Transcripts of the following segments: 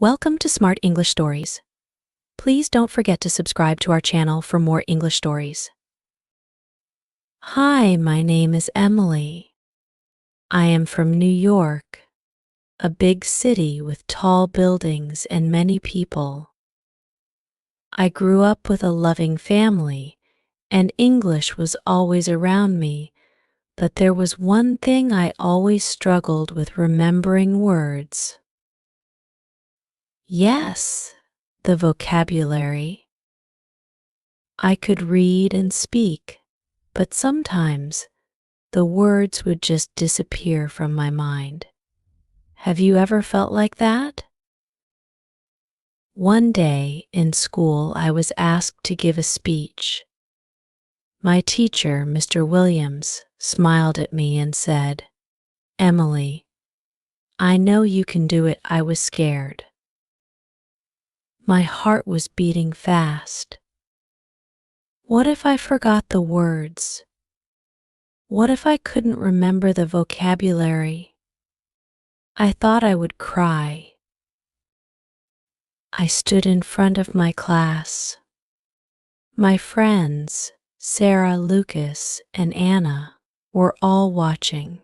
Welcome to Smart English Stories. Please don't forget to subscribe to our channel for more English stories. Hi, my name is Emily. I am from New York, a big city with tall buildings and many people. I grew up with a loving family, and English was always around me, but there was one thing I always struggled with: remembering words. Yes, the vocabulary. I could read and speak, but sometimes the words would just disappear from my mind. Have you ever felt like that? One day in school, I was asked to give a speech. My teacher, Mr. Williams, smiled at me and said, "Emily, I know you can do it." I was scared. My heart was beating fast. What if I forgot the words? What if I couldn't remember the vocabulary? I thought I would cry. I stood in front of my class. My friends, Sarah, Lucas, and Anna, were all watching.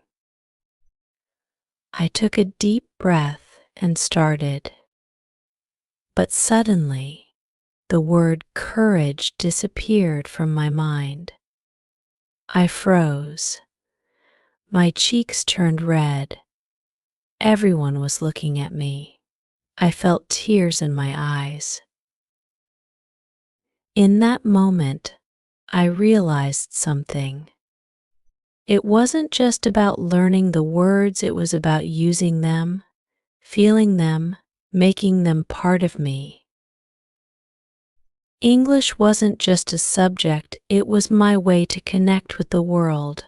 I took a deep breath and started. But suddenly, the word courage disappeared from my mind. I froze. My cheeks turned red. Everyone was looking at me. I felt tears in my eyes. In that moment, I realized something. It wasn't just about learning the words, it was about using them, feeling them, making them part of me. English wasn't just a subject, it was my way to connect with the world.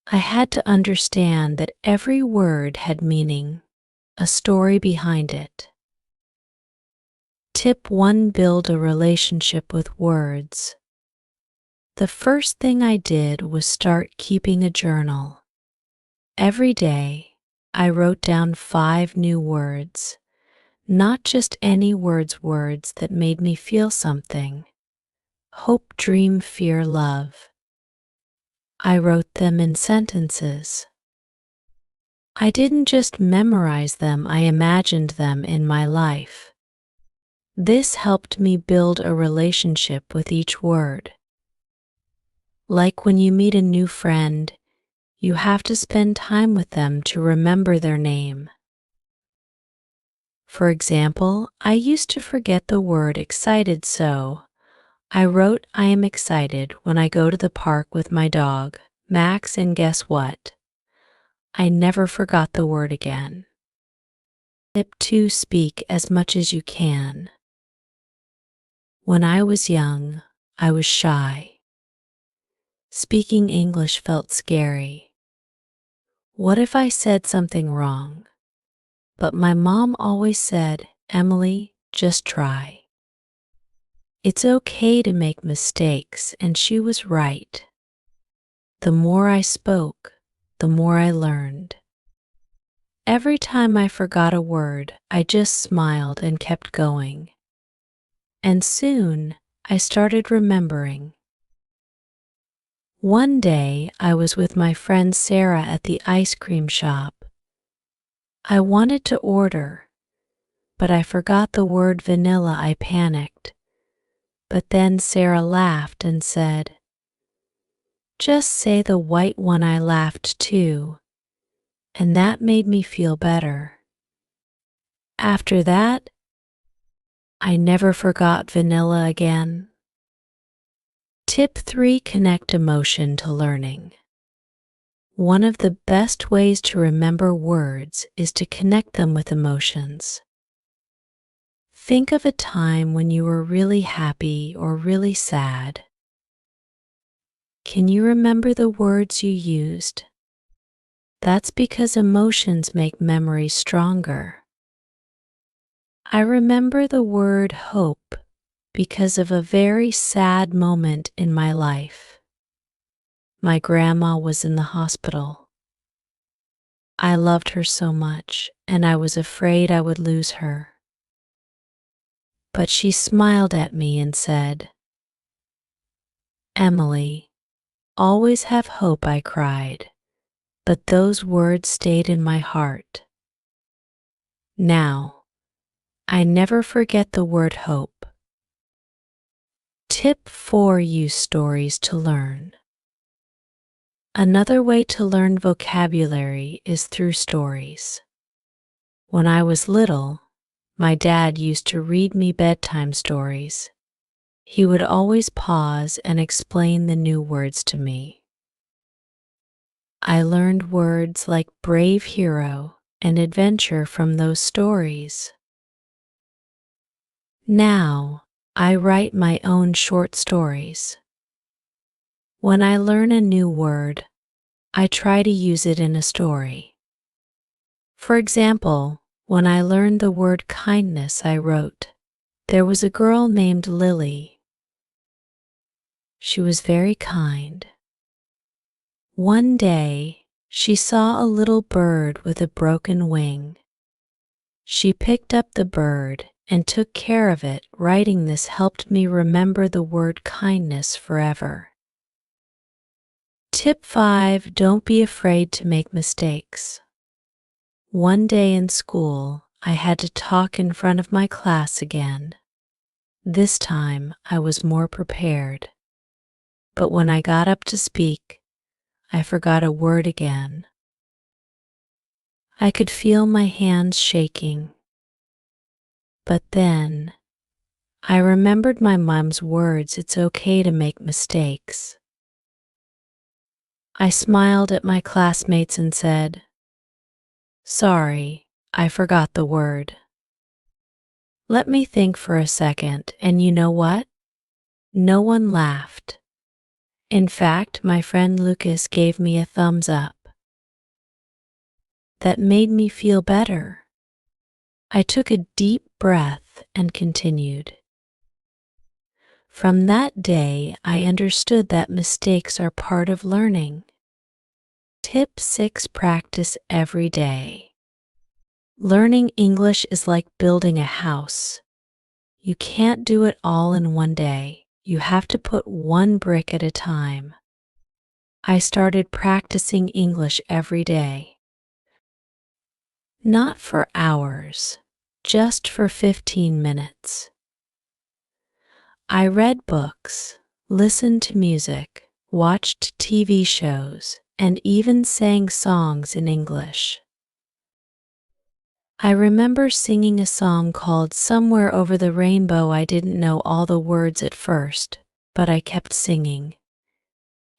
I had to understand that every word had meaning, a story behind it. Tip 1: build a relationship with words. The first thing I did was start keeping a journal. Every day, I wrote down 5 new words, not just any words that made me feel something. Hope, dream, fear, love. I wrote them in sentences. I didn't just memorize them, I imagined them in my life. This helped me build a relationship with each word. Like when you meet a new friend, you have to spend time with them to remember their name. For example, I used to forget the word excited, so I wrote, "I am excited when I go to the park with my dog, Max," and guess what? I never forgot the word again. Tip 2: speak as much as you can. When I was young, I was shy. Speaking English felt scary. What if I said something wrong? But my mom always said, "Emily, just try. It's okay to make mistakes," and she was right. The more I spoke, the more I learned. Every time I forgot a word, I just smiled and kept going. And soon, I started remembering. One day, I was with my friend Sarah at the ice cream shop. I wanted to order, but I forgot the word vanilla. I panicked. But then Sarah laughed and said, "Just say the white one." I laughed too, and that made me feel better. After that, I never forgot vanilla again. Tip 3: connect emotion to learning. One of the best ways to remember words is to connect them with emotions. Think of a time when you were really happy or really sad. Can you remember the words you used? That's because emotions make memories stronger. I remember the word hope because of a very sad moment in my life. My grandma was in the hospital. I loved her so much, and I was afraid I would lose her. But she smiled at me and said, "Emily, always have hope," I cried, but those words stayed in my heart. Now, I never forget the word hope. Tip 4: Use stories to learn. Another way to learn vocabulary is through stories. When I was little, my dad used to read me bedtime stories. He would always pause and explain the new words to me. I learned words like brave hero and adventure from those stories. Now, I write my own short stories. When I learn a new word, I try to use it in a story. For example, when I learned the word kindness, I wrote, "There was a girl named Lily. She was very kind. One day, she saw a little bird with a broken wing. She picked up the bird and took care of it." Writing this helped me remember the word kindness forever. Tip 5: Don't be afraid to make mistakes. One day in school, I had to talk in front of my class again. This time, I was more prepared. But when I got up to speak, I forgot a word again. I could feel my hands shaking. But then, I remembered my mom's words, "It's okay to make mistakes." I smiled at my classmates and said, "Sorry, I forgot the word." Let me think for a second, and you know what? No one laughed. In fact, my friend Lucas gave me a thumbs up. That made me feel better. I took a deep breath and continued. From that day, I understood that mistakes are part of learning. Tip 6: Practice every day. Learning English is like building a house. You can't do it all in one day. You have to put one brick at a time. I started practicing English every day. Not for hours, just for 15 minutes. I read books, listened to music, watched TV shows, and even sang songs in English. I remember singing a song called "Somewhere Over the Rainbow." I didn't know all the words at first, but I kept singing.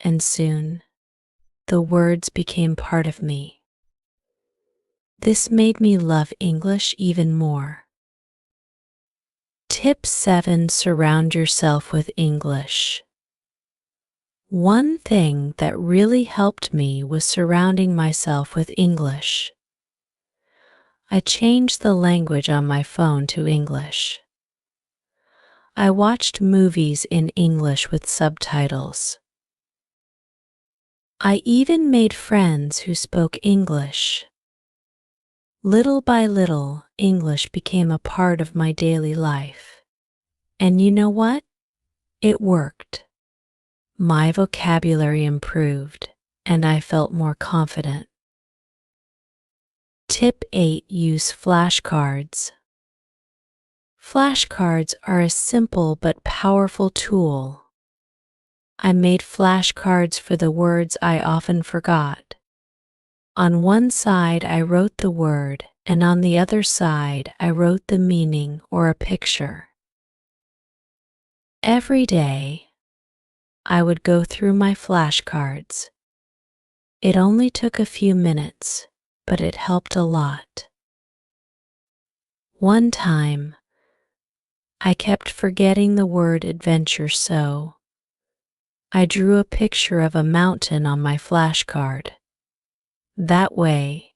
And soon, the words became part of me. This made me love English even more. Tip 7: Surround yourself with English. One thing that really helped me was surrounding myself with English. I changed the language on my phone to English. I watched movies in English with subtitles. I even made friends who spoke English. Little by little, English became a part of my daily life. And you know what? It worked. My vocabulary improved, and I felt more confident. Tip 8: Use flashcards. Flashcards are a simple but powerful tool. I made flashcards for the words I often forgot. On one side, I wrote the word, and on the other side, I wrote the meaning or a picture. Every day, I would go through my flashcards. It only took a few minutes, but it helped a lot. One time, I kept forgetting the word adventure, so I drew a picture of a mountain on my flashcard. That way,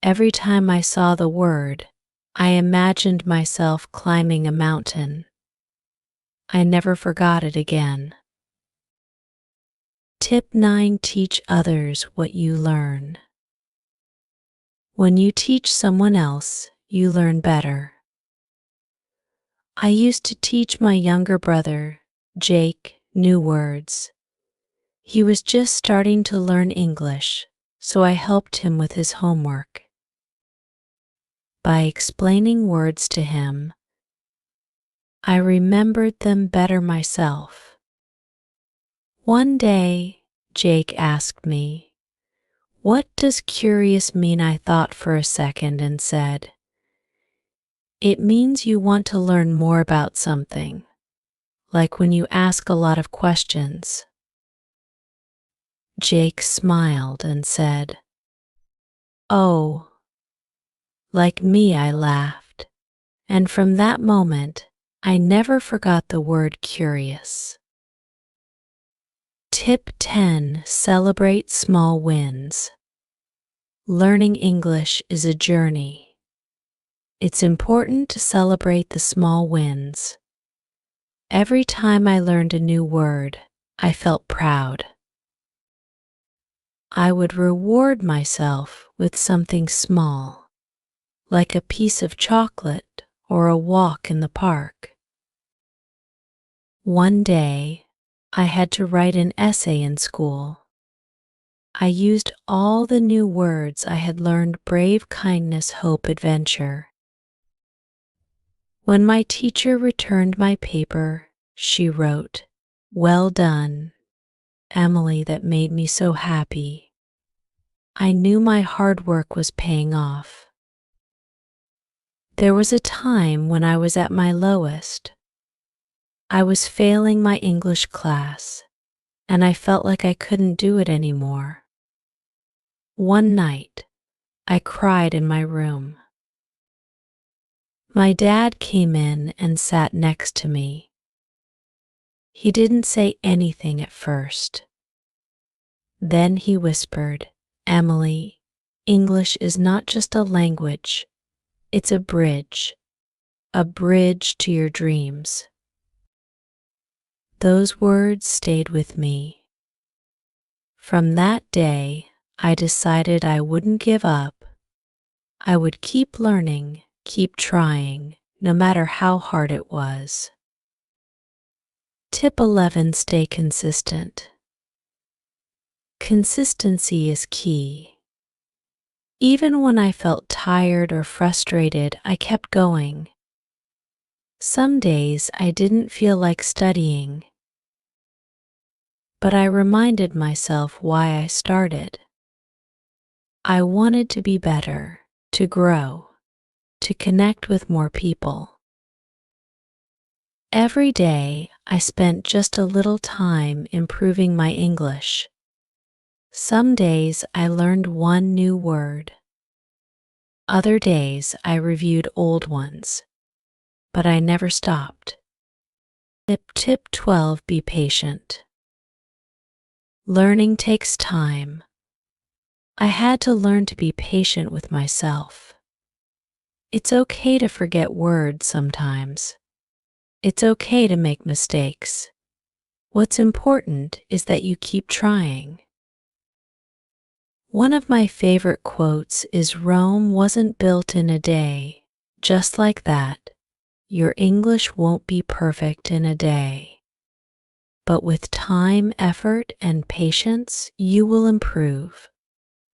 every time I saw the word, I imagined myself climbing a mountain. I never forgot it again. Tip 9: Teach others what you learn. When you teach someone else, you learn better. I used to teach my younger brother, Jake, new words. He was just starting to learn English, so I helped him with his homework. By explaining words to him, I remembered them better myself. One day, Jake asked me, "What does curious mean?" I thought for a second and said, "It means you want to learn more about something, like when you ask a lot of questions." Jake smiled and said, "Oh." Like me, I laughed, and from that moment, I never forgot the word curious. Tip 10. Celebrate small wins. Learning English is a journey. It's important to celebrate the small wins. Every time I learned a new word, I felt proud. I would reward myself with something small, like a piece of chocolate or a walk in the park. One day, I had to write an essay in school. I used all the new words I had learned: brave, kindness, hope, adventure. When my teacher returned my paper, she wrote, "Well done, Emily." That made me so happy. I knew my hard work was paying off. There was a time when I was at my lowest. I was failing my English class, and I felt like I couldn't do it anymore. One night, I cried in my room. My dad came in and sat next to me. He didn't say anything at first. Then he whispered, "Emily, English is not just a language, it's a bridge to your dreams." Those words stayed with me. From that day, I decided I wouldn't give up. I would keep learning, keep trying, no matter how hard it was. Tip 11. Stay consistent. Consistency is key. Even when I felt tired or frustrated, I kept going. Some days I didn't feel like studying, but I reminded myself why I started. I wanted to be better, to grow, to connect with more people. Every day, I spent just a little time improving my English. Some days I learned one new word. Other days I reviewed old ones, but I never stopped. Tip 12. Be patient. Learning takes time. I had to learn to be patient with myself. It's okay to forget words sometimes. It's okay to make mistakes. What's important is that you keep trying. One of my favorite quotes is, "Rome wasn't built in a day." Just like that, your English won't be perfect in a day. But with time, effort, and patience, you will improve.